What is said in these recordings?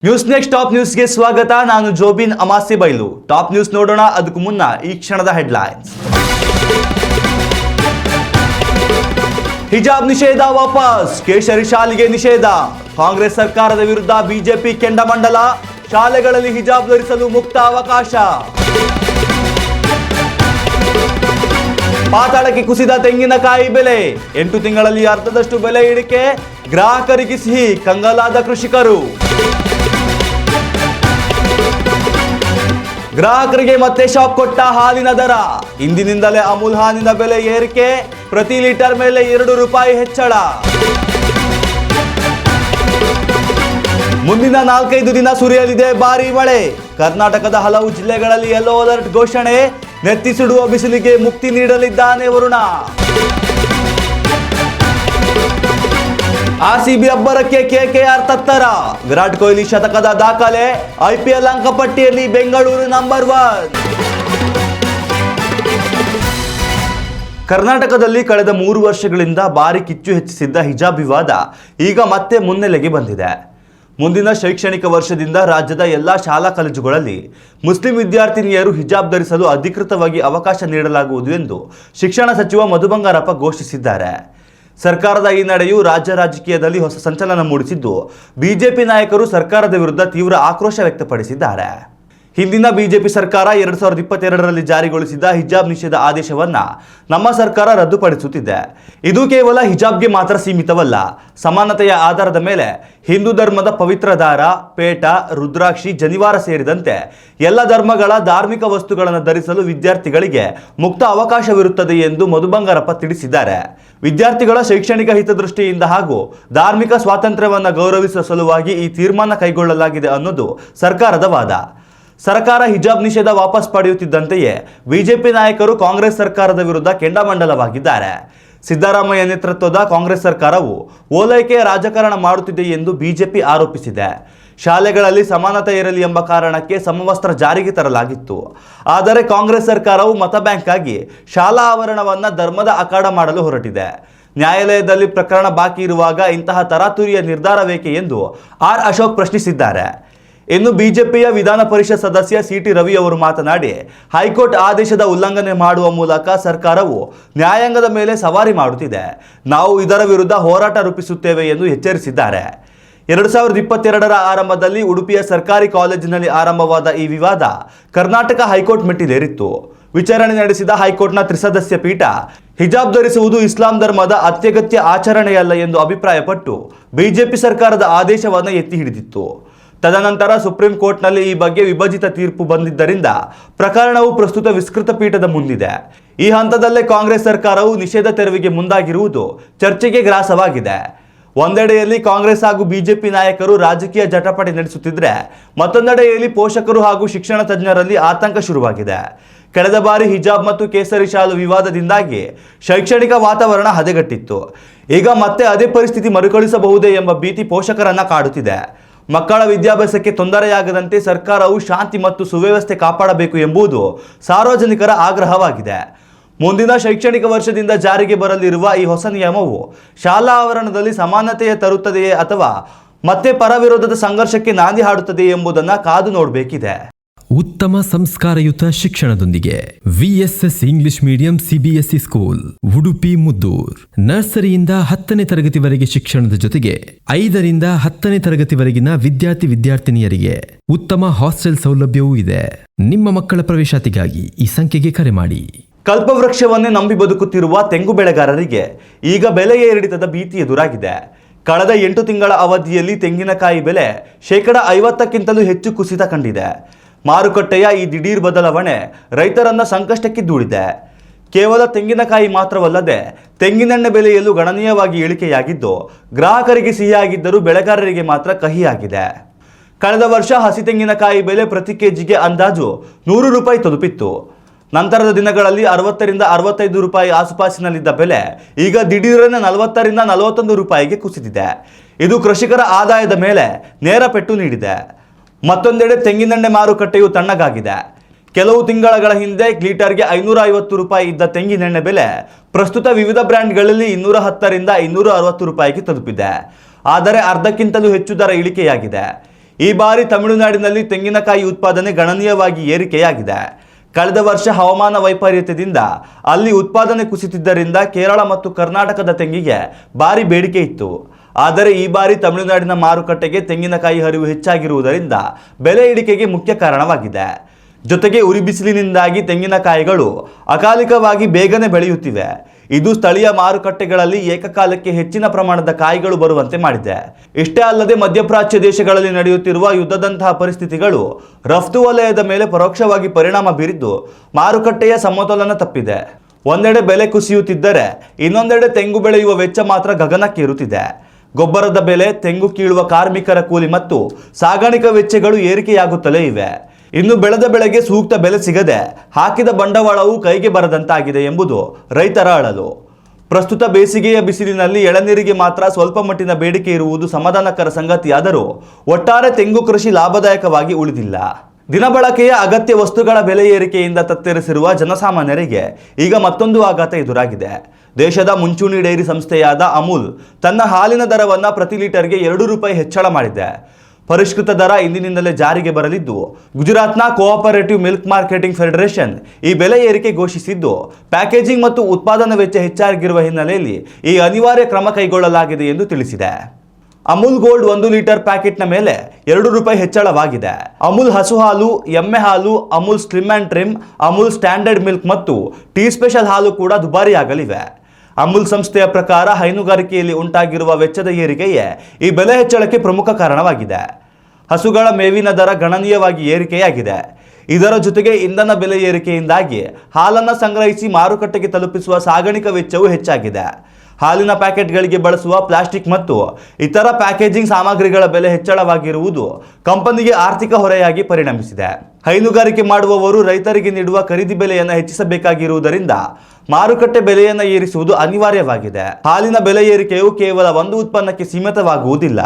News next top ನ್ಯೂಸ್ಗೆ ಸ್ವಾಗತ. ನಾನು ಜೋಬಿನ್ ಅಮಾಸೆ ಬೈಲು. ಟಾಪ್ ನ್ಯೂಸ್ ನೋಡೋಣ ಅದಕ್ಕೂ ಮುನ್ನ ಈ ಕ್ಷಣದ ಹೆಡ್ಲೈನ್ಸ್. ಹಿಜಾಬ್ ನಿಷೇಧ ವಾಪಸ್, ಕೇಸರಿ ಶಾಲೆಗೆ ನಿಷೇಧ. ಕಾಂಗ್ರೆಸ್ ಸರ್ಕಾರದ ವಿರುದ್ಧ ಬಿಜೆಪಿ ಕೆಂಡಾಮಂಡಲ. ಶಾಲೆಗಳಲ್ಲಿ ಹಿಜಾಬ್ ಧರಿಸಲು ಮುಕ್ತ ಅವಕಾಶ. ಪಾತಾಳಕ್ಕೆ ಕುಸಿದ ತೆಂಗಿನಕಾಯಿ ಬೆಲೆ, 8 ತಿಂಗಳಲ್ಲಿ ಅರ್ಧದಷ್ಟು ಬೆಲೆ ಇಳಿಕೆ. ಗ್ರಾಹಕರಿಗೆ ಸಿಹಿ, ಕಂಗಾಲಾದ ಕೃಷಿಕರು. ಗ್ರಾಹಕರಿಗೆ ಮತ್ತೆ ಶಾಕ್ ಕೊಟ್ಟ ಹಾಲಿನ ದರ. ಇಂದಿನಿಂದಲೇ ಅಮೂಲ್ ಹಾಲಿನ ಬೆಲೆ ಏರಿಕೆ, ಪ್ರತಿ ಲೀಟರ್ ಮೇಲೆ 2 ರೂಪಾಯಿ ಹೆಚ್ಚಳ. ಮುಂದಿನ 4-5 ದಿನ ಸುರಿಯಲಿದೆ ಭಾರೀ ಮಳೆ. ಕರ್ನಾಟಕದ ಹಲವು ಜಿಲ್ಲೆಗಳಲ್ಲಿ ಯೆಲ್ಲೋ ಅಲರ್ಟ್ ಘೋಷಣೆ. ನೆತ್ತಿ ಸುಡುವ ಬಿಸಿಲಿಗೆ ಮುಕ್ತಿ ನೀಡಲಿದ್ದಾನೆ ವರುಣ. ಆರ್ಸಿಬಿ ಅಬ್ಬರಕ್ಕೆ ಕೆಕೆಆರ್ ತತ್ತರ. ವಿರಾಟ್ ಕೊಹ್ಲಿ ಶತಕದ ದಾಖಲೆ. ಐಪಿಎಲ್ ಅಂಕಪಟ್ಟಿಯಲ್ಲಿ ಬೆಂಗಳೂರು ನಂಬರ್ 1. ಕರ್ನಾಟಕದಲ್ಲಿ ಕಳೆದ 3 ವರ್ಷಗಳಿಂದ ಭಾರಿ ಕಿಚ್ಚು ಹೆಚ್ಚಿಸಿದ್ದ ಹಿಜಾಬ್ ವಿವಾದ ಈಗ ಮತ್ತೆ ಮುನ್ನೆಲೆಗೆ ಬಂದಿದೆ. ಮುಂದಿನ ಶೈಕ್ಷಣಿಕ ವರ್ಷದಿಂದ ರಾಜ್ಯದ ಎಲ್ಲಾ ಶಾಲಾ ಕಾಲೇಜುಗಳಲ್ಲಿ ಮುಸ್ಲಿಂ ವಿದ್ಯಾರ್ಥಿನಿಯರು ಹಿಜಾಬ್ ಧರಿಸಲು ಅಧಿಕೃತವಾಗಿ ಅವಕಾಶ ನೀಡಲಾಗುವುದು ಎಂದು ಶಿಕ್ಷಣ ಸಚಿವ ಮಧು ಬಂಗಾರಪ್ಪ ಘೋಷಿಸಿದ್ದಾರೆ. ಸರ್ಕಾರದ ಈ ನಡೆಯು ರಾಜ್ಯ ರಾಜಕೀಯದಲ್ಲಿ ಹೊಸ ಸಂಚಲನ ಮೂಡಿಸಿದ್ದು, ಬಿಜೆಪಿ ನಾಯಕರು ಸರ್ಕಾರದ ವಿರುದ್ಧ ತೀವ್ರ ಆಕ್ರೋಶ ವ್ಯಕ್ತಪಡಿಸಿದ್ದಾರೆ. ಹಿಂದಿನ ಬಿಜೆಪಿ ಸರ್ಕಾರ 2022ರಲ್ಲಿ ಜಾರಿಗೊಳಿಸಿದ ಹಿಜಾಬ್ ನಿಷೇಧ ಆದೇಶವನ್ನ ನಮ್ಮ ಸರ್ಕಾರ ರದ್ದುಪಡಿಸುತ್ತಿದೆ. ಇದು ಕೇವಲ ಹಿಜಾಬ್ಗೆ ಮಾತ್ರ ಸೀಮಿತವಲ್ಲ. ಸಮಾನತೆಯ ಆಧಾರದ ಮೇಲೆ ಹಿಂದೂ ಧರ್ಮದ ಪವಿತ್ರ ದಾರ, ಪೇಟ, ರುದ್ರಾಕ್ಷಿ, ಜನಿವಾರ ಸೇರಿದಂತೆ ಎಲ್ಲ ಧರ್ಮಗಳ ಧಾರ್ಮಿಕ ವಸ್ತುಗಳನ್ನು ಧರಿಸಲು ವಿದ್ಯಾರ್ಥಿಗಳಿಗೆ ಮುಕ್ತ ಅವಕಾಶವಿರುತ್ತದೆ ಎಂದು ಮಧು ಬಂಗಾರಪ್ಪ ತಿಳಿಸಿದ್ದಾರೆ. ವಿದ್ಯಾರ್ಥಿಗಳ ಶೈಕ್ಷಣಿಕ ಹಿತದೃಷ್ಟಿಯಿಂದ ಹಾಗೂ ಧಾರ್ಮಿಕ ಸ್ವಾತಂತ್ರ್ಯವನ್ನು ಗೌರವಿಸುವ ಸಲುವಾಗಿ ಈ ತೀರ್ಮಾನ ಕೈಗೊಳ್ಳಲಾಗಿದೆ ಅನ್ನೋದು ಸರ್ಕಾರದ ವಾದ. ಸರ್ಕಾರ ಹಿಜಾಬ್ ನಿಷೇಧ ವಾಪಸ್ ಪಡೆಯುತ್ತಿದ್ದಂತೆಯೇ ಬಿಜೆಪಿ ನಾಯಕರು ಕಾಂಗ್ರೆಸ್ ಸರ್ಕಾರದ ವಿರುದ್ಧ ಕೆಂಡಾಮಂಡಲವಾಗಿದ್ದಾರೆ. ಸಿದ್ದರಾಮಯ್ಯ ನೇತೃತ್ವದ ಕಾಂಗ್ರೆಸ್ ಸರ್ಕಾರವು ಓಲೈಕೆಯ ರಾಜಕಾರಣ ಮಾಡುತ್ತಿದೆ ಎಂದು ಬಿಜೆಪಿ ಆರೋಪಿಸಿದೆ. ಶಾಲೆಗಳಲ್ಲಿ ಸಮಾನತೆ ಇರಲಿ ಎಂಬ ಕಾರಣಕ್ಕೆ ಸಮವಸ್ತ್ರ ಜಾರಿಗೆ ತರಲಾಗಿತ್ತು. ಆದರೆ ಕಾಂಗ್ರೆಸ್ ಸರ್ಕಾರವು ಮತ ಬ್ಯಾಂಕ್ ಆಗಿ ಶಾಲಾ ಆವರಣವನ್ನು ಧರ್ಮದ ಅಖಾಡ ಮಾಡಲು ಹೊರಟಿದೆ. ನ್ಯಾಯಾಲಯದಲ್ಲಿ ಪ್ರಕರಣ ಬಾಕಿ ಇರುವಾಗ ಇಂತಹ ತರಾತುರಿಯ ನಿರ್ಧಾರವೇಕೆ ಎಂದು ಆರ್ ಅಶೋಕ್ ಪ್ರಶ್ನಿಸಿದ್ದಾರೆ. ಇನ್ನು ಬಿಜೆಪಿಯ ವಿಧಾನ ಪರಿಷತ್ ಸದಸ್ಯ ಸಿಟಿ ರವಿ ಅವರು ಮಾತನಾಡಿ, ಹೈಕೋರ್ಟ್ ಆದೇಶದ ಉಲ್ಲಂಘನೆ ಮಾಡುವ ಮೂಲಕ ಸರ್ಕಾರವು ನ್ಯಾಯಾಂಗದ ಮೇಲೆ ಸವಾರಿ ಮಾಡುತ್ತಿದೆ. ನಾವು ಇದರ ವಿರುದ್ಧ ಹೋರಾಟ ರೂಪಿಸುತ್ತೇವೆ ಎಂದು ಎಚ್ಚರಿಸಿದ್ದಾರೆ. 2022ರ ಆರಂಭದಲ್ಲಿ ಉಡುಪಿಯ ಸರ್ಕಾರಿ ಕಾಲೇಜಿನಲ್ಲಿ ಆರಂಭವಾದ ಈ ವಿವಾದ ಕರ್ನಾಟಕ ಹೈಕೋರ್ಟ್ ಮೆಟ್ಟಿಲೇರಿತ್ತು. ವಿಚಾರಣೆ ನಡೆಸಿದ ಹೈಕೋರ್ಟ್ನ ತ್ರಿಸದಸ್ಯ ಪೀಠ ಹಿಜಾಬ್ ಧರಿಸುವುದು ಇಸ್ಲಾಂ ಧರ್ಮದ ಅತ್ಯಗತ್ಯ ಆಚರಣೆಯಲ್ಲ ಎಂದು ಅಭಿಪ್ರಾಯಪಟ್ಟು ಬಿಜೆಪಿ ಸರ್ಕಾರದ ಆದೇಶವನ್ನು ಎತ್ತಿ ಹಿಡಿದಿತ್ತು. ತದನಂತರ ಸುಪ್ರೀಂ ಕೋರ್ಟ್ನಲ್ಲಿ ಈ ಬಗ್ಗೆ ವಿಭಜಿತ ತೀರ್ಪು ಬಂದಿದ್ದರಿಂದ ಪ್ರಕರಣವು ಪ್ರಸ್ತುತ ವಿಸ್ತೃತ ಪೀಠದ ಮುಂದಿದೆ. ಈ ಹಂತದಲ್ಲೇ ಕಾಂಗ್ರೆಸ್ ಸರ್ಕಾರವು ನಿಷೇಧ ತೆರವಿಗೆ ಮುಂದಾಗಿರುವುದು ಚರ್ಚೆಗೆ ಗ್ರಾಸವಾಗಿದೆ. ಒಂದೆಡೆಯಲ್ಲಿ ಕಾಂಗ್ರೆಸ್ ಹಾಗೂ ಬಿಜೆಪಿ ನಾಯಕರು ರಾಜಕೀಯ ಜಟಾಪಟಿ ನಡೆಸುತ್ತಿದ್ದರೆ, ಮತ್ತೊಂದೆಡೆಯಲ್ಲಿ ಪೋಷಕರು ಹಾಗೂ ಶಿಕ್ಷಣ ತಜ್ಞರಲ್ಲಿ ಆತಂಕ ಶುರುವಾಗಿದೆ. ಕಳೆದ ಬಾರಿ ಹಿಜಾಬ್ ಮತ್ತು ಕೇಸರಿ ಶಾಲು ವಿವಾದದಿಂದಾಗಿ ಶೈಕ್ಷಣಿಕ ವಾತಾವರಣ ಹದಗೆಟ್ಟಿತ್ತು. ಈಗ ಮತ್ತೆ ಅದೇ ಪರಿಸ್ಥಿತಿ ಮರುಕಳಿಸಬಹುದೇ ಎಂಬ ಭೀತಿ ಪೋಷಕರನ್ನ ಕಾಡುತ್ತಿದೆ. ಮಕ್ಕಳ ವಿದ್ಯಾಭ್ಯಾಸಕ್ಕೆ ತೊಂದರೆಯಾಗದಂತೆ ಸರ್ಕಾರವು ಶಾಂತಿ ಮತ್ತು ಸುವ್ಯವಸ್ಥೆ ಕಾಪಾಡಬೇಕು ಎಂಬುದು ಸಾರ್ವಜನಿಕರ ಆಗ್ರಹವಾಗಿದೆ. ಮುಂದಿನ ಶೈಕ್ಷಣಿಕ ವರ್ಷದಿಂದ ಜಾರಿಗೆ ಬರಲಿರುವ ಈ ಹೊಸ ನಿಯಮವು ಶಾಲಾ ಆವರಣದಲ್ಲಿ ಸಮಾನತೆಯ ತರುತ್ತದೆಯೇ ಅಥವಾ ಮತ್ತೆ ಪರವಿರೋಧದ ಸಂಘರ್ಷಕ್ಕೆ ನಾಂದಿ ಹಾಡುತ್ತದೆಯೇ ಎಂಬುದನ್ನು ಕಾದು ನೋಡಬೇಕಿದೆ. ಉತ್ತಮ ಸಂಸ್ಕಾರಯುತ ಶಿಕ್ಷಣದೊಂದಿಗೆ VSS English medium CBSE school Udupi Muddur. ನರ್ಸರಿಯಿಂದ 10ನೇ ತರಗತಿವರೆಗೆ ಶಿಕ್ಷಣದ ಜೊತೆಗೆ 5ರಿಂದ 10ನೇ ತರಗತಿವರೆಗಿನ ವಿದ್ಯಾರ್ಥಿನಿಯರಿಗೆ ಉತ್ತಮ ಹಾಸ್ಟೆಲ್ ಸೌಲಭ್ಯವೂ ಇದೆ. ನಿಮ್ಮ ಮಕ್ಕಳ ಪ್ರವೇಶಾತಿಗಾಗಿ ಈ ಸಂಖ್ಯೆಗೆ ಕರೆ ಮಾಡಿ. ಕಲ್ಪವೃಕ್ಷವನ್ನೇ ನಂಬಿ ಬದುಕುತ್ತಿರುವ ತೆಂಗು ಬೆಳೆಗಾರರಿಗೆ ಈಗ ಬೆಲೆ ಏರಿಳಿತದ ಭೀತಿ ಎದುರಾಗಿದೆ. ಕಳೆದ 8 ತಿಂಗಳ ಅವಧಿಯಲ್ಲಿ ತೆಂಗಿನಕಾಯಿ ಬೆಲೆ 50%ಕ್ಕಿಂತಲೂ ಹೆಚ್ಚು ಕುಸಿತ ಕಂಡಿದೆ. ಮಾರುಕಟ್ಟೆಯ ಈ ದಿಢೀರ್ ಬದಲಾವಣೆ ರೈತರನ್ನ ಸಂಕಷ್ಟಕ್ಕೆ ದೂಡಿದೆ. ಕೇವಲ ತೆಂಗಿನಕಾಯಿ ಮಾತ್ರವಲ್ಲದೆ ತೆಂಗಿನೆಣ್ಣೆ ಬೆಲೆಯಲ್ಲೂ ಗಣನೀಯವಾಗಿ ಇಳಿಕೆಯಾಗಿದ್ದು, ಗ್ರಾಹಕರಿಗೆ ಸಿಹಿಯಾಗಿದ್ದರೂ ಬೆಳೆಗಾರರಿಗೆ ಮಾತ್ರ ಕಹಿಯಾಗಿದೆ. ಕಳೆದ ವರ್ಷ ಹಸಿ ತೆಂಗಿನಕಾಯಿ ಬೆಲೆ ಪ್ರತಿ ಕೆಜಿಗೆ ಅಂದಾಜು 100 ರೂಪಾಯಿ ತಲುಪಿತ್ತು. ನಂತರದ ದಿನಗಳಲ್ಲಿ 60ರಿಂದ 65 ರೂಪಾಯಿ ಆಸುಪಾಸಿನಲ್ಲಿದ್ದ ಬೆಲೆ ಈಗ ದಿಢೀರನೆ 40ರಿಂದ 41 ರೂಪಾಯಿಗೆ ಕುಸಿದಿದೆ. ಇದು ಕೃಷಿಕರ ಆದಾಯದ ಮೇಲೆ ನೇರ ಪೆಟ್ಟು ನೀಡಿದೆ. ಮತ್ತೊಂದೆಡೆ ತೆಂಗಿನೆಣ್ಣೆ ಮಾರುಕಟ್ಟೆಯು ತಣ್ಣಗಾಗಿದೆ. ಕೆಲವು ತಿಂಗಳ ಹಿಂದೆ ಲೀಟರ್ಗೆ 550 ರೂಪಾಯಿ ಇದ್ದ ತೆಂಗಿನೆಣ್ಣೆ ಬೆಲೆ ಪ್ರಸ್ತುತ ವಿವಿಧ ಬ್ರ್ಯಾಂಡ್ಗಳಲ್ಲಿ 210ರಿಂದ 260 ರೂಪಾಯಿಗೆ ತಲುಪಿದೆ. ಆದರೆ ಅರ್ಧಕ್ಕಿಂತಲೂ ಹೆಚ್ಚು ದರ ಇಳಿಕೆಯಾಗಿದೆ. ಈ ಬಾರಿ ತಮಿಳುನಾಡಿನಲ್ಲಿ ತೆಂಗಿನಕಾಯಿ ಉತ್ಪಾದನೆ ಗಣನೀಯವಾಗಿ ಏರಿಕೆಯಾಗಿದೆ. ಕಳೆದ ವರ್ಷ ಹವಾಮಾನ ವೈಪರೀತ್ಯದಿಂದ ಅಲ್ಲಿ ಉತ್ಪಾದನೆ ಕುಸಿತಿದ್ದರಿಂದ ಕೇರಳ ಮತ್ತು ಕರ್ನಾಟಕದ ತೆಂಗಿಗೆ ಭಾರಿ ಬೇಡಿಕೆ ಇತ್ತು. ಆದರೆ ಈ ಬಾರಿ ತಮಿಳುನಾಡಿನ ಮಾರುಕಟ್ಟೆಗೆ ತೆಂಗಿನಕಾಯಿ ಹರಿವು ಹೆಚ್ಚಾಗಿರುವುದರಿಂದ ಬೆಲೆ ಇಳಿಕೆಗೆ ಮುಖ್ಯ ಕಾರಣವಾಗಿದೆ. ಜೊತೆಗೆ ಉರಿ ಬಿಸಿಲಿನಿಂದಾಗಿ ತೆಂಗಿನಕಾಯಿಗಳು ಅಕಾಲಿಕವಾಗಿ ಬೇಗನೆ ಬೆಳೆಯುತ್ತಿವೆ. ಇದು ಸ್ಥಳೀಯ ಮಾರುಕಟ್ಟೆಗಳಲ್ಲಿ ಏಕಕಾಲಕ್ಕೆ ಹೆಚ್ಚಿನ ಪ್ರಮಾಣದ ಕಾಯಿಗಳು ಬರುವಂತೆ ಮಾಡಿದೆ. ಇಷ್ಟೇ ಅಲ್ಲದೆ ಮಧ್ಯಪ್ರಾಚ್ಯ ದೇಶಗಳಲ್ಲಿ ನಡೆಯುತ್ತಿರುವ ಯುದ್ಧದಂತಹ ಪರಿಸ್ಥಿತಿಗಳು ರಫ್ತು ವಲಯದ ಮೇಲೆ ಪರೋಕ್ಷವಾಗಿ ಪರಿಣಾಮ ಬೀರಿದ್ದು ಮಾರುಕಟ್ಟೆಯ ಸಮತೋಲನ ತಪ್ಪಿದೆ. ಒಂದೆಡೆ ಬೆಲೆ ಕುಸಿಯುತ್ತಿದ್ದರೆ ಇನ್ನೊಂದೆಡೆ ತೆಂಗು ಬೆಳೆಯುವ ವೆಚ್ಚ ಮಾತ್ರ ಗಗನಕ್ಕೇರುತ್ತಿದೆ. ಗೊಬ್ಬರದ ಬೆಲೆ, ತೆಂಗು ಕೀಳುವ ಕಾರ್ಮಿಕರ ಕೂಲಿ ಮತ್ತು ಸಾಗಾಣಿಕಾ ವೆಚ್ಚಗಳು ಏರಿಕೆಯಾಗುತ್ತಲೇ ಇವೆ. ಇನ್ನು ಬೆಳೆದ ಬೆಳೆಗೆ ಸೂಕ್ತ ಬೆಲೆ ಸಿಗದೆ ಹಾಕಿದ ಬಂಡವಾಳವು ಕೈಗೆ ಬರದಂತಾಗಿದೆ ಎಂಬುದು ರೈತರ ಅಳಲು. ಪ್ರಸ್ತುತ ಬೇಸಿಗೆಯ ಬಿಸಿಲಿನಲ್ಲಿ ಎಳನೀರಿಗೆ ಮಾತ್ರ ಸ್ವಲ್ಪ ಮಟ್ಟಿನ ಬೇಡಿಕೆ ಇರುವುದು ಸಮಾಧಾನಕರ ಸಂಗತಿಯಾದರೂ ಒಟ್ಟಾರೆ ತೆಂಗು ಕೃಷಿ ಲಾಭದಾಯಕವಾಗಿ ಉಳಿದಿಲ್ಲ. ದಿನಬಳಕೆಯ ಅಗತ್ಯ ವಸ್ತುಗಳ ಬೆಲೆ ಏರಿಕೆಯಿಂದ ತತ್ತರಿಸಿರುವ ಜನಸಾಮಾನ್ಯರಿಗೆ ಈಗ ಮತ್ತೊಂದು ಆಘಾತ ಎದುರಾಗಿದೆ. ದೇಶದ ಮುಂಚೂಣಿ ಡೈರಿ ಸಂಸ್ಥೆಯಾದ ಅಮೂಲ್ ತನ್ನ ಹಾಲಿನ ದರವನ್ನು ಪ್ರತಿ ಲೀಟರ್ಗೆ 2 ರೂಪಾಯಿ ಹೆಚ್ಚಳ ಮಾಡಿದೆ. ಪರಿಷ್ಕೃತ ದರ ಇಂದಿನಿಂದಲೇ ಜಾರಿಗೆ ಬರಲಿದ್ದು, ಗುಜರಾತ್ನ ಕೋಆಪರೇಟಿವ್ ಮಿಲ್ಕ್ ಮಾರ್ಕೆಟಿಂಗ್ ಫೆಡರೇಷನ್ ಈ ಬೆಲೆ ಏರಿಕೆ ಘೋಷಿಸಿದ್ದು, ಪ್ಯಾಕೇಜಿಂಗ್ ಮತ್ತು ಉತ್ಪಾದನಾ ವೆಚ್ಚ ಹೆಚ್ಚಾಗಿರುವ ಹಿನ್ನೆಲೆಯಲ್ಲಿ ಈ ಅನಿವಾರ್ಯ ಕ್ರಮ ಕೈಗೊಳ್ಳಲಾಗಿದೆ ಎಂದು ತಿಳಿಸಿದೆ. ಅಮೂಲ್ ಗೋಲ್ಡ್ 1 ಲೀಟರ್ ಪ್ಯಾಕೆಟ್ನ ಮೇಲೆ 2 ರೂಪಾಯಿ ಹೆಚ್ಚಳವಾಗಿದೆ. ಅಮೂಲ್ ಹಸು ಹಾಲು, ಎಮ್ಮೆ ಹಾಲು, Amul slim and trim, Amul standard milk ಮತ್ತು ಟೀ ಸ್ಪೆಷಲ್ ಹಾಲು ಕೂಡ ದುಬಾರಿಯಾಗಲಿವೆ. ಅಮೂಲ್ ಸಂಸ್ಥೆಯ ಪ್ರಕಾರ ಹೈನುಗಾರಿಕೆಯಲ್ಲಿ ಉಂಟಾಗಿರುವ ವೆಚ್ಚದ ಏರಿಕೆಯೇ ಈ ಬೆಲೆ ಹೆಚ್ಚಳಕ್ಕೆ ಪ್ರಮುಖ ಕಾರಣವಾಗಿದೆ. ಹಸುಗಳ ಮೇವಿನ ದರ ಗಣನೀಯವಾಗಿ ಏರಿಕೆಯಾಗಿದೆ. ಇದರ ಜೊತೆಗೆ ಇಂಧನ ಬೆಲೆ ಏರಿಕೆಯಿಂದಾಗಿ ಹಾಲನ್ನು ಸಂಗ್ರಹಿಸಿ ಮಾರುಕಟ್ಟೆಗೆ ತಲುಪಿಸುವ ಸಾಗಾಣಿಕಾ ವೆಚ್ಚವೂ ಹೆಚ್ಚಾಗಿದೆ. ಹಾಲಿನ ಪ್ಯಾಕೆಟ್ಗಳಿಗೆ ಬಳಸುವ ಪ್ಲಾಸ್ಟಿಕ್ ಮತ್ತು ಇತರ ಪ್ಯಾಕೇಜಿಂಗ್ ಸಾಮಗ್ರಿಗಳ ಬೆಲೆ ಹೆಚ್ಚಳವಾಗಿರುವುದು ಕಂಪನಿಗೆ ಆರ್ಥಿಕ ಹೊರೆಯಾಗಿ ಪರಿಣಮಿಸಿದೆ. ಹೈನುಗಾರಿಕೆ ಮಾಡುವವರು ರೈತರಿಗೆ ನೀಡುವ ಖರೀದಿ ಬೆಲೆಯನ್ನು ಹೆಚ್ಚಿಸಬೇಕಾಗಿರುವುದರಿಂದ ಮಾರುಕಟ್ಟೆ ಬೆಲೆಯನ್ನು ಏರಿಸುವುದು ಅನಿವಾರ್ಯವಾಗಿದೆ. ಹಾಲಿನ ಬೆಲೆ ಏರಿಕೆಯು ಕೇವಲ ಒಂದು ಉತ್ಪನ್ನಕ್ಕೆ ಸೀಮಿತವಾಗುವುದಿಲ್ಲ.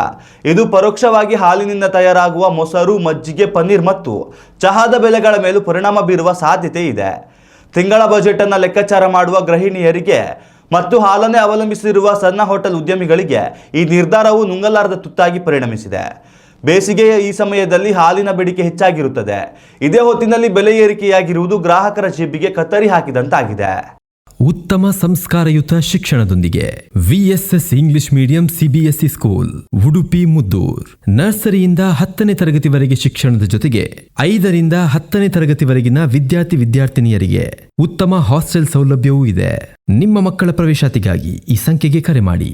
ಇದು ಪರೋಕ್ಷವಾಗಿ ಹಾಲಿನಿಂದ ತಯಾರಾಗುವ ಮೊಸರು, ಮಜ್ಜಿಗೆ, ಪನ್ನೀರ್ ಮತ್ತು ಚಹಾದ ಬೆಲೆಗಳ ಮೇಲೂ ಪರಿಣಾಮ ಬೀರುವ ಸಾಧ್ಯತೆ ಇದೆ. ತಿಂಗಳ ಬಜೆಟ್ ಅನ್ನು ಲೆಕ್ಕಾಚಾರ ಮಾಡುವ ಗೃಹಿಣಿಯರಿಗೆ ಮತ್ತು ಹಾಲನ್ನೇ ಅವಲಂಬಿಸಿರುವ ಸಣ್ಣ ಹೋಟೆಲ್ ಉದ್ಯಮಿಗಳಿಗೆ ಈ ನಿರ್ಧಾರವು ನುಂಗಲಾರದ ತುತ್ತಾಗಿ ಪರಿಣಮಿಸಿದೆ. ಬೇಸಿಗೆಯ ಈ ಸಮಯದಲ್ಲಿ ಹಾಲಿನ ಬೇಡಿಕೆ ಹೆಚ್ಚಾಗಿರುತ್ತದೆ. ಇದೇ ಹೊತ್ತಿನಲ್ಲಿ ಬೆಲೆ ಏರಿಕೆಯಾಗಿರುವುದು ಗ್ರಾಹಕರ ಜೇಬಿಗೆ ಕತ್ತರಿ ಹಾಕಿದಂತಾಗಿದೆ. ಉತ್ತಮ ಸಂಸ್ಕಾರಯುತ ಶಿಕ್ಷಣದೊಂದಿಗೆ VSS English medium CBSE school Udupi Muddur. ನರ್ಸರಿಯಿಂದ 10ನೇ ತರಗತಿವರೆಗೆ ಶಿಕ್ಷಣದ ಜೊತೆಗೆ 5ರಿಂದ 10ನೇ ತರಗತಿವರೆಗಿನ ವಿದ್ಯಾರ್ಥಿನಿಯರಿಗೆ ಉತ್ತಮ ಹಾಸ್ಟೆಲ್ ಸೌಲಭ್ಯವೂ ಇದೆ. ನಿಮ್ಮ ಮಕ್ಕಳ ಪ್ರವೇಶಾತಿಗಾಗಿ ಈ ಸಂಖ್ಯೆಗೆ ಕರೆ ಮಾಡಿ.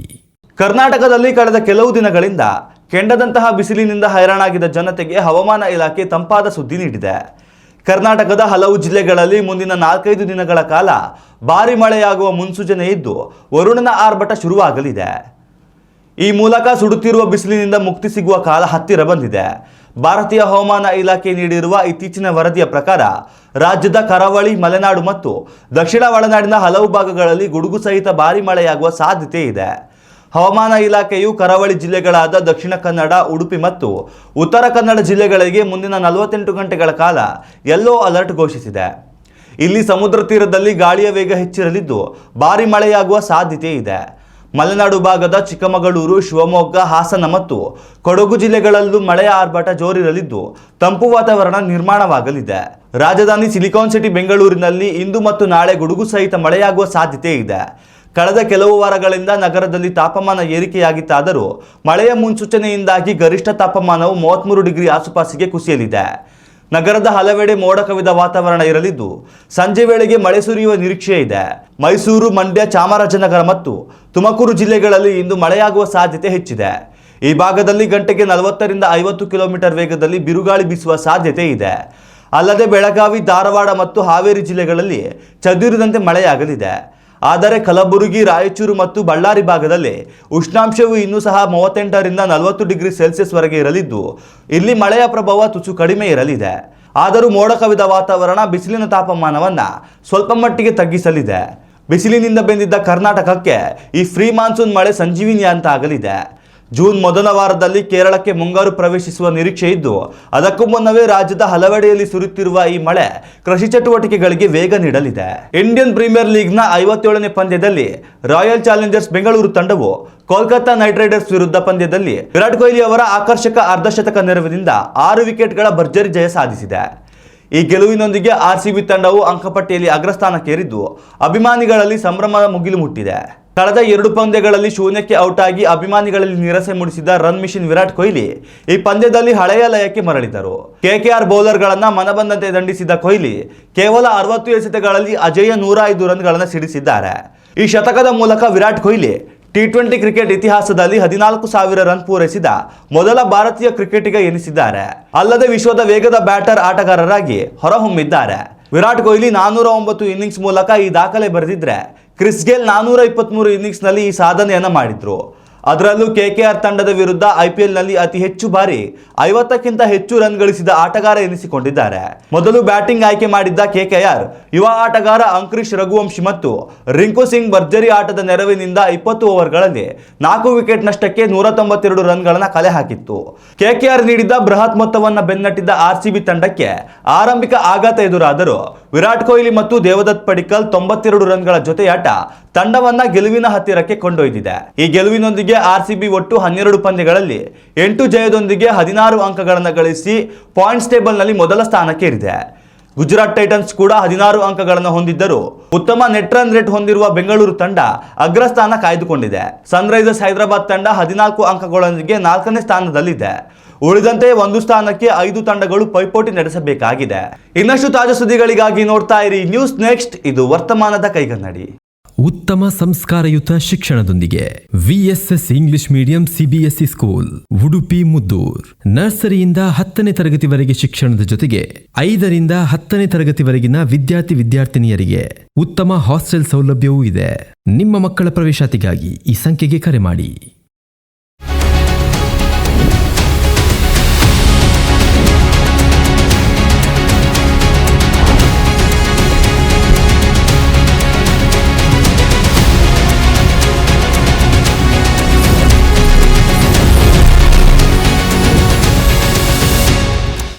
ಕರ್ನಾಟಕದಲ್ಲಿ ಕಳೆದ ಕೆಲವು ದಿನಗಳಿಂದ ಕೆಂಡದಂತಹ ಬಿಸಿಲಿನಿಂದ ಹೈರಾಣಾಗಿದ್ದ ಜನತೆಗೆ ಹವಾಮಾನ ಇಲಾಖೆ ತಂಪಾದ ಸುದ್ದಿ ನೀಡಿದೆ. ಕರ್ನಾಟಕದ ಹಲವು ಜಿಲ್ಲೆಗಳಲ್ಲಿ ಮುಂದಿನ 4-5 ದಿನಗಳ ಕಾಲ ಭಾರಿ ಮಳೆಯಾಗುವ ಮುನ್ಸೂಚನೆ ಇದ್ದು, ವರುಣನ ಆರ್ಭಟ ಶುರುವಾಗಲಿದೆ. ಈ ಮೂಲಕ ಸುಡುತ್ತಿರುವ ಬಿಸಿಲಿನಿಂದ ಮುಕ್ತಿ ಸಿಗುವ ಕಾಲ ಹತ್ತಿರ ಬಂದಿದೆ. ಭಾರತೀಯ ಹವಾಮಾನ ಇಲಾಖೆ ನೀಡಿರುವ ಇತ್ತೀಚಿನ ವರದಿಯ ಪ್ರಕಾರ ರಾಜ್ಯದ ಕರಾವಳಿ, ಮಲೆನಾಡು ಮತ್ತು ದಕ್ಷಿಣ ಒಳನಾಡಿನ ಹಲವು ಭಾಗಗಳಲ್ಲಿ ಗುಡುಗು ಸಹಿತ ಭಾರಿ ಮಳೆಯಾಗುವ ಸಾಧ್ಯತೆ ಇದೆ. ಹವಾಮಾನ ಇಲಾಖೆಯು ಕರಾವಳಿ ಜಿಲ್ಲೆಗಳಾದ ದಕ್ಷಿಣ ಕನ್ನಡ, ಉಡುಪಿ ಮತ್ತು ಉತ್ತರ ಕನ್ನಡ ಜಿಲ್ಲೆಗಳಿಗೆ ಮುಂದಿನ 48 ಗಂಟೆಗಳ ಕಾಲ ಯೆಲ್ಲೋ ಅಲರ್ಟ್ ಘೋಷಿಸಿದೆ. ಇಲ್ಲಿ ಸಮುದ್ರ ತೀರದಲ್ಲಿ ಗಾಳಿಯ ವೇಗ ಹೆಚ್ಚಿರಲಿದ್ದು ಭಾರಿ ಮಳೆಯಾಗುವ ಸಾಧ್ಯತೆ ಇದೆ. ಮಲೆನಾಡು ಭಾಗದ ಚಿಕ್ಕಮಗಳೂರು, ಶಿವಮೊಗ್ಗ, ಹಾಸನ ಮತ್ತು ಕೊಡಗು ಜಿಲ್ಲೆಗಳಲ್ಲೂ ಮಳೆಯ ಆರ್ಭಟ ಜೋರಿರಲಿದ್ದು ತಂಪು ವಾತಾವರಣ ನಿರ್ಮಾಣವಾಗಲಿದೆ. ರಾಜಧಾನಿ ಸಿಲಿಕಾನ್ ಸಿಟಿ ಬೆಂಗಳೂರಿನಲ್ಲಿ ಇಂದು ಮತ್ತು ನಾಳೆ ಗುಡುಗು ಸಹಿತ ಮಳೆಯಾಗುವ ಸಾಧ್ಯತೆ ಇದೆ. ಕಳೆದ ಕೆಲವು ವಾರಗಳಿಂದ ನಗರದಲ್ಲಿ ತಾಪಮಾನ ಏರಿಕೆಯಾಗಿತ್ತಾದರೂ ಮಳೆಯ ಮುನ್ಸೂಚನೆಯಿಂದಾಗಿ ಗರಿಷ್ಠ ತಾಪಮಾನವು 33 ಡಿಗ್ರಿ ಆಸುಪಾಸಿಗೆ ಕುಸಿಯಲಿದೆ. ನಗರದ ಹಲವೆಡೆ ಮೋಡ ಕವಿದ ವಾತಾವರಣ ಇರಲಿದ್ದು ಸಂಜೆ ವೇಳೆಗೆ ಮಳೆ ಸುರಿಯುವ ನಿರೀಕ್ಷೆ ಇದೆ. ಮೈಸೂರು, ಮಂಡ್ಯ, ಚಾಮರಾಜನಗರ ಮತ್ತು ತುಮಕೂರು ಜಿಲ್ಲೆಗಳಲ್ಲಿ ಇಂದು ಮಳೆಯಾಗುವ ಸಾಧ್ಯತೆ ಹೆಚ್ಚಿದೆ. ಈ ಭಾಗದಲ್ಲಿ ಗಂಟೆಗೆ 40ರಿಂದ 50 ಕಿಲೋಮೀಟರ್ ವೇಗದಲ್ಲಿ ಬಿರುಗಾಳಿ ಬೀಸುವ ಸಾಧ್ಯತೆ ಇದೆ. ಅಲ್ಲದೆ ಬೆಳಗಾವಿ, ಧಾರವಾಡ ಮತ್ತು ಹಾವೇರಿ ಜಿಲ್ಲೆಗಳಲ್ಲಿ ಚದುರಿದಂತೆ ಮಳೆಯಾಗಲಿದೆ. ಆದರೆ ಕಲಬುರಗಿ, ರಾಯಚೂರು ಮತ್ತು ಬಳ್ಳಾರಿ ಭಾಗದಲ್ಲಿ ಉಷ್ಣಾಂಶವು ಇನ್ನೂ ಸಹ 38ರಿಂದ 40 ಡಿಗ್ರಿ ಸೆಲ್ಸಿಯಸ್ ವರೆಗೆ ಇರಲಿದ್ದು ಇಲ್ಲಿ ಮಳೆಯ ಪ್ರಭಾವ ತುಸು ಕಡಿಮೆ ಇರಲಿದೆ. ಆದರೂ ಮೋಡ ಕವಿದ ವಾತಾವರಣ ಬಿಸಿಲಿನ ತಾಪಮಾನವನ್ನು ಸ್ವಲ್ಪ ಮಟ್ಟಿಗೆ ತಗ್ಗಿಸಲಿದೆ. ಬಿಸಿಲಿನಿಂದ ಬೆಂದಿದ್ದ ಕರ್ನಾಟಕಕ್ಕೆ ಈ ಫ್ರೀ ಮಾನ್ಸೂನ್ ಮಳೆ ಸಂಜೀವಿನಿ ಅಂತ ಆಗಲಿದೆ. ಜೂನ್ ಮೊದಲ ವಾರದಲ್ಲಿ ಕೇರಳಕ್ಕೆ ಮುಂಗಾರು ಪ್ರವೇಶಿಸುವ ನಿರೀಕ್ಷೆ ಇದ್ದು, ಅದಕ್ಕೂ ಮುನ್ನವೇ ರಾಜ್ಯದ ಹಲವೆಡೆಯಲ್ಲಿ ಸುರಿಯುತ್ತಿರುವ ಈ ಮಳೆ ಕೃಷಿ ಚಟುವಟಿಕೆಗಳಿಗೆ ವೇಗ ನೀಡಲಿದೆ. ಇಂಡಿಯನ್ ಪ್ರೀಮಿಯರ್ ಲೀಗ್ನ 57ನೇ ಪಂದ್ಯದಲ್ಲಿ ರಾಯಲ್ ಚಾಲೆಂಜರ್ಸ್ ಬೆಂಗಳೂರು ತಂಡವು ಕೋಲ್ಕತ್ತಾ ನೈಟ್ ರೈಡರ್ಸ್ ವಿರುದ್ಧ ಪಂದ್ಯದಲ್ಲಿ ವಿರಾಟ್ ಕೊಹ್ಲಿ ಅವರ ಆಕರ್ಷಕ ಅರ್ಧಶತಕ ನೆರವಿನಿಂದ 6 ವಿಕೆಟ್ಗಳ ಭರ್ಜರಿ ಜಯ ಸಾಧಿಸಿದೆ. ಈ ಗೆಲುವಿನೊಂದಿಗೆ ಆರ್ಸಿಬಿ ತಂಡವು ಅಂಕಪಟ್ಟಿಯಲ್ಲಿ ಅಗ್ರಸ್ಥಾನಕ್ಕೇರಿದ್ದು ಅಭಿಮಾನಿಗಳಲ್ಲಿ ಸಂಭ್ರಮ ಮುಗಿಲು ಮುಟ್ಟಿದೆ. ಕಳೆದ 2 ಪಂದ್ಯಗಳಲ್ಲಿ ಶೂನ್ಯಕ್ಕೆ ಔಟ್ ಆಗಿ ಅಭಿಮಾನಿಗಳಲ್ಲಿ ನಿರಾಸೆ ಮೂಡಿಸಿದ ರನ್ ಮಿಷನ್ ವಿರಾಟ್ ಕೊಹ್ಲಿ ಈ ಪಂದ್ಯದಲ್ಲಿ ಹಳೆಯ ಲಯಕ್ಕೆ ಮರಳಿದರು. ಕೆಕೆಆರ್ ಬೌಲರ್ಗಳನ್ನ ಮನಬಂದಂತೆ ದಂಡಿಸಿದ ಕೊಹ್ಲಿ ಕೇವಲ 60 ಎಸೆತಗಳಲ್ಲಿ ಅಜೇಯ 105 ರನ್ಗಳನ್ನು ಸಿಡಿಸಿದ್ದಾರೆ. ಈ ಶತಕದ ಮೂಲಕ ವಿರಾಟ್ ಕೊಹ್ಲಿ T20 ಕ್ರಿಕೆಟ್ ಇತಿಹಾಸದಲ್ಲಿ 14,000 ರನ್ ಪೂರೈಸಿದ ಮೊದಲ ಭಾರತೀಯ ಕ್ರಿಕೆಟಿಗ ಎನಿಸಿದ್ದಾರೆ. ಅಲ್ಲದೆ ವಿಶ್ವದ ವೇಗದ ಬ್ಯಾಟರ್ ಆಟಗಾರರಾಗಿ ಹೊರಹೊಮ್ಮಿದ್ದಾರೆ. ವಿರಾಟ್ ಕೊಹ್ಲಿ 409 ಇನ್ನಿಂಗ್ಸ್ ಮೂಲಕ ಈ ದಾಖಲೆ ಬರೆದಿದ್ರೆ, ಕ್ರಿಸ್ ಗೇಲ್ 423 ಇನ್ನಿಂಗ್ಸ್ನಲ್ಲಿ ಈ ಸಾಧನೆಯನ್ನ ಮಾಡಿದ್ರು. ಅದರಲ್ಲೂ ಕೆಕೆಆರ್ ತಂಡದ ವಿರುದ್ಧ ಐಪಿಎಲ್ನಲ್ಲಿ ಅತಿ ಹೆಚ್ಚು ಬಾರಿ 50ಕ್ಕಿಂತ ಹೆಚ್ಚು ರನ್ ಗಳಿಸಿದ ಆಟಗಾರ ಎನಿಸಿಕೊಂಡಿದ್ದಾರೆ. ಮೊದಲು ಬ್ಯಾಟಿಂಗ್ ಆಯ್ಕೆ ಮಾಡಿದ್ದ ಕೆಕೆಆರ್ ಯುವ ಆಟಗಾರ ಅಂಕ್ರಿಶ್ ರಘುವಂಶಿ ಮತ್ತು ರಿಂಕು ಸಿಂಗ್ ಭರ್ಜರಿ ಆಟದ ನೆರವಿನಿಂದ 20 ಓವರ್ಗಳಲ್ಲಿ 4 ವಿಕೆಟ್ ನಷ್ಟಕ್ಕೆ 192 ರನ್ಗಳನ್ನು ಕಲೆ ಹಾಕಿತ್ತು. ಕೆಕೆಆರ್ ನೀಡಿದ್ದ ಬೃಹತ್ ಮೊತ್ತವನ್ನು ಬೆನ್ನಟ್ಟಿದ್ದ ಆರ್ಸಿಬಿ ತಂಡಕ್ಕೆ ಆರಂಭಿಕ ಆಘಾತ ಎದುರಾದರೂ ವಿರಾಟ್ ಕೊಹ್ಲಿ ಮತ್ತು ದೇವದತ್ ಪಡಿಕ್ಕಲ್ 92 ರನ್ಗಳ ಜೊತೆಯಾಟ ತಂಡವನ್ನ ಗೆಲುವಿನ ಹತ್ತಿರಕ್ಕೆ ಕೊಂಡೊಯ್ದಿದೆ. ಈ ಗೆಲುವಿನೊಂದಿಗೆ ಆರ್ಸಿಬಿ ಒಟ್ಟು 12 ಪಂದ್ಯಗಳಲ್ಲಿ 8 ಜಯದೊಂದಿಗೆ 16 ಅಂಕಗಳನ್ನು ಗಳಿಸಿ ಪಾಯಿಂಟ್ಸ್ ಟೇಬಲ್ನಲ್ಲಿ ಮೊದಲ ಸ್ಥಾನಕ್ಕೇರಿದೆ. ಗುಜರಾತ್ ಟೈಟನ್ಸ್ ಕೂಡ 16 ಅಂಕಗಳನ್ನು ಹೊಂದಿದ್ದರೂ ಉತ್ತಮ ನೆಟ್ ರನ್ ರೇಟ್ ಹೊಂದಿರುವ ಬೆಂಗಳೂರು ತಂಡ ಅಗ್ರಸ್ಥಾನ ಕಾಯ್ದುಕೊಂಡಿದೆ. ಸನ್ರೈಸರ್ಸ್ ಹೈದರಾಬಾದ್ ತಂಡ 14 ಅಂಕಗಳೊಂದಿಗೆ 4ನೇ ಸ್ಥಾನದಲ್ಲಿದೆ. ಉಳಿದಂತೆ 1 ಸ್ಥಾನಕ್ಕೆ 5 ತಂಡಗಳು ಪೈಪೋಟಿ ನಡೆಸಬೇಕಾಗಿದೆ. ಇನ್ನಷ್ಟು ತಾಜಾ ಸುದ್ದಿಗಳಿಗಾಗಿ ನೋಡ್ತಾ ಇರಿ ನ್ಯೂಸ್ ನೆಕ್ಸ್ಟ್. ಇದು ವರ್ತಮಾನದ ಕೈಗನ್ನಡಿ. ಉತ್ತಮ ಸಂಸ್ಕಾರಯುತ ಶಿಕ್ಷಣದೊಂದಿಗೆ VSS English medium CBSE school Udupi Muddur. ನರ್ಸರಿಯಿಂದ 10ನೇ ತರಗತಿವರೆಗೆ ಶಿಕ್ಷಣದ ಜೊತೆಗೆ 5ರಿಂದ 10ನೇ ತರಗತಿವರೆಗಿನ ವಿದ್ಯಾರ್ಥಿನಿಯರಿಗೆ ಉತ್ತಮ ಹಾಸ್ಟೆಲ್ ಸೌಲಭ್ಯವೂ ಇದೆ. ನಿಮ್ಮ ಮಕ್ಕಳ ಪ್ರವೇಶಾತಿಗಾಗಿ ಈ ಸಂಖ್ಯೆಗೆ ಕರೆ ಮಾಡಿ.